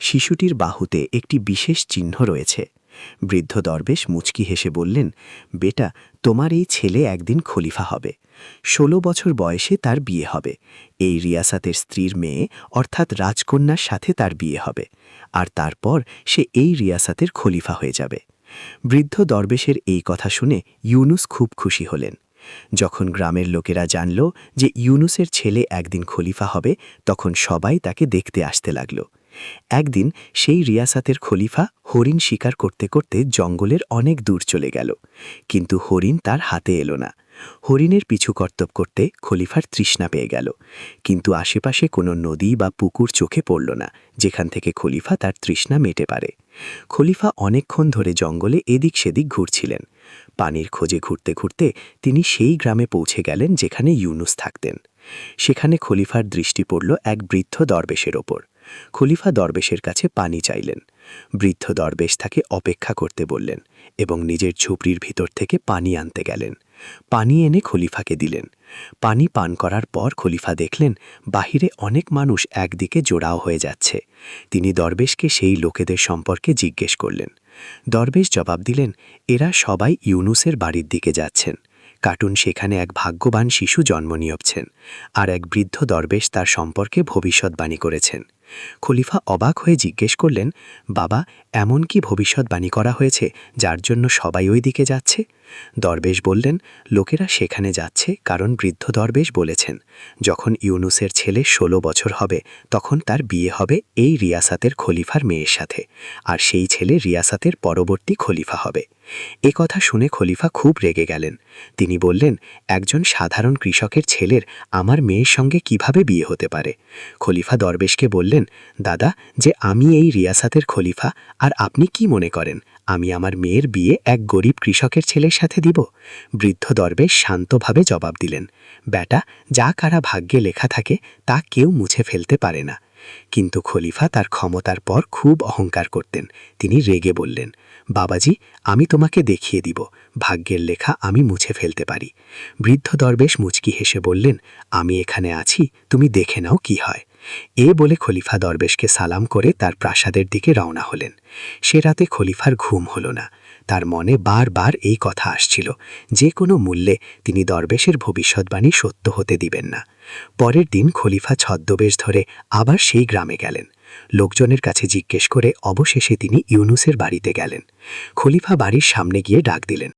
শিশুটির বাহুতে একটি বিশেষ চিহ্ন রয়েছে। বৃদ্ধ দরবেশ মুচকি হেসে বললেন, বেটা, তোমার এই ছেলে একদিন খলিফা হবে। ১৬ বছর বয়সে তার বিয়ে হবে। এই রিয়াসাতের স্ত্রীর মেয়ে অর্থাৎ রাজকন্যার সাথে তার বিয়ে হবে, আর তারপর সে এই রিয়াসাতের খলিফা হয়ে যাবে। বৃদ্ধ দরবেশের এই কথা শুনে ইউনুস খুব খুশি হলেন। যখন গ্রামের লোকেরা জানল যে ইউনুসের ছেলে একদিন খলিফা হবে, তখন সবাই তাকে দেখতে আসতে লাগল। একদিন সেই রিয়াসাতের খলিফা হরিণ শিকার করতে করতে জঙ্গলের অনেক দূর চলে গেল, কিন্তু হরিণ তার হাতে এলো না। হরিণের পিছু কর্তব্য করতে খলিফার তৃষ্ণা পেয়ে গেল, কিন্তু আশেপাশে কোনো নদী বা পুকুর চোখে পড়ল না যেখান থেকে খলিফা তার তৃষ্ণা মেটে পারে। খলিফা অনেকক্ষণ ধরে জঙ্গলে এদিক সেদিক ঘুরছিলেন। পানির খোঁজে ঘুরতে ঘুরতে তিনি সেই গ্রামে পৌঁছে গেলেন যেখানে ইউনুস থাকতেন। সেখানে খলিফার দৃষ্টি পড়ল এক বৃদ্ধ দরবেশের ওপর। খলিফা দরবেশের কাছে পানি চাইলেন। বৃদ্ধ দরবেশ তাকে অপেক্ষা করতে বললেন এবং নিজের ঝুপড়ির ভিতর থেকে পানি আনতে গেলেন। পানি এনে খলিফাকে দিলেন। পানি পান করার পর খলিফা দেখলেন বাহিরে অনেক মানুষ একদিকে জোড়াও হয়ে যাচ্ছে। তিনি দরবেশকে সেই লোকেদের সম্পর্কে জিজ্ঞেস করলেন। দরবেশ জবাব দিলেন, এরা সবাই ইউনুসের বাড়ির দিকে যাচ্ছেন, কারণ সেখানে এক ভাগ্যবান শিশু জন্ম নিয়েছেন, আর এক বৃদ্ধ দরবেশ তার সম্পর্কে ভবিষ্যৎবাণী করেছেন। খলিফা অবাক হয়ে জিজ্ঞেস করলেন, বাবা, এমন কি ভবিষ্যৎবাণী করা হয়েছে যার জন্য সবাই ওই দিকে যাচ্ছে? দরবেশ বললেন, লোকেরা সেখানে যাচ্ছে কারণ বৃদ্ধ দরবেশ বলেছেন, যখন ইউনুসের ছেলে ১৬ বছর হবে তখন তার বিয়ে হবে এই রিয়াসাতের খলিফার মেয়ের সাথে, আর সেই ছেলে রিয়াসাতের পরবর্তী খলিফা হবে। এ কথা শুনে খলিফা খুব রেগে গেলেন। তিনি বললেন, একজন সাধারণ কৃষকের ছেলের আমার মেয়ের সঙ্গে কিভাবে বিয়ে হতে পারে? খলিফা দরবেশকে বললেন, দাদা, যে আমি এই রিয়াসাতের খলিফা, আর আপনি কি মনে করেন আমি আমার মেয়ের বিয়ে এক গরিব কৃষকের ছেলের সাথে দিব? বৃদ্ধ দরবেশ শান্তভাবে জবাব দিলেন, বেটা, যা কারা ভাগ্যে লেখা থাকে তা কেউ মুছে ফেলতে পারে না। কিন্তু খলিফা তার ক্ষমতার পর খুব অহংকার করতেন। তিনি রেগে বললেন, বাবাজি, আমি তোমাকে দেখিয়ে দিব ভাগ্যের লেখা আমি মুছে ফেলতে পারি। বৃদ্ধ দরবেশ মুচকি হেসে বললেন, আমি এখানে আছি, তুমি দেখে নাও কি হয়। এ বলে খলিফা দরবেশকে সালাম করে তার প্রাসাদের দিকে রওনা হলেন। সে রাতে খলিফার ঘুম হলো না। তার মনে বারবার এই কথা আসছিল, যে কোনো মূল্যে তিনি দরবেশের ভবিষ্যৎবাণী সত্য হতে দিবেন না। পরের দিন খলিফা ছদ্মবেশ ধরে আবার সেই গ্রামে গেলেন। লোকজনের কাছে জিজ্ঞেস করে অবশেষে তিনি ইউনুসের বাড়িতে গেলেন। খলিফা বাড়ির সামনে গিয়ে ডাক দিলেন,